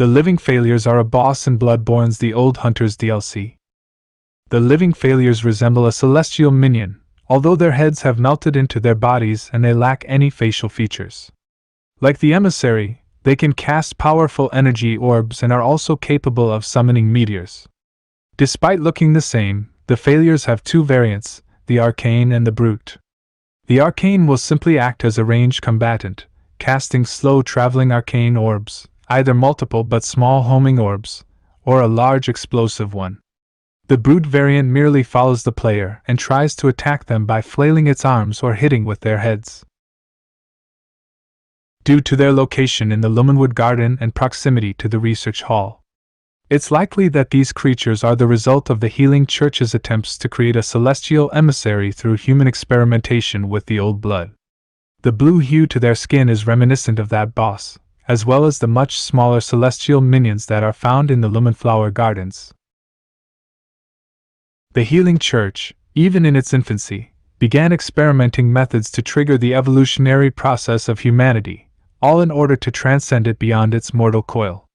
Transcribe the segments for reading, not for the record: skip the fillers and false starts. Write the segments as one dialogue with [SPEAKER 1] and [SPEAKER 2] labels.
[SPEAKER 1] The Living Failures are a boss in Bloodborne's The Old Hunters DLC. The Living Failures resemble a Celestial Minion, although their heads have melted into their bodies and they lack any facial features. Like the Emissary, they can cast powerful energy orbs and are also capable of summoning meteors. Despite looking the same, the Failures have two variants, the Arcane and the Brute. The Arcane will simply act as a ranged combatant, casting slow-traveling arcane orbs, either multiple but small homing orbs, or a large explosive one. The Brute variant merely follows the player and tries to attack them by flailing its arms or hitting with their heads. Due to their location in the Lumenwood Garden and proximity to the Research Hall, it's likely that these creatures are the result of the Healing Church's attempts to create a celestial emissary through human experimentation with the old blood. The blue hue to their skin is reminiscent of that boss, as well as the much smaller celestial minions that are found in the Lumenflower Gardens. The Healing Church, even in its infancy, began experimenting methods to trigger the evolutionary process of humanity, all in order to transcend it beyond its mortal coil.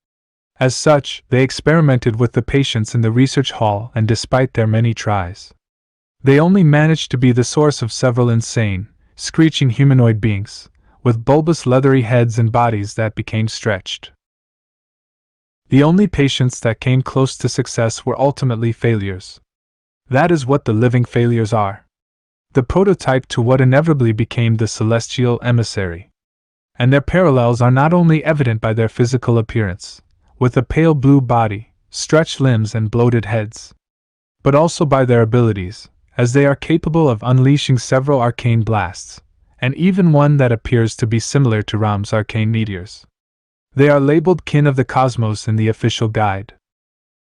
[SPEAKER 1] As such, they experimented with the patients in the research hall, and despite their many tries, they only managed to be the source of several insane, screeching humanoid beings, with bulbous leathery heads and bodies that became stretched. The only patients that came close to success were ultimately failures. That is what the Living Failures are. The prototype to what inevitably became the Celestial Emissary. And their parallels are not only evident by their physical appearance, with a pale blue body, stretched limbs and bloated heads, but also by their abilities, as they are capable of unleashing several arcane blasts, and even one that appears to be similar to Ram's arcane meteors. They are labeled Kin of the Cosmos in the official guide.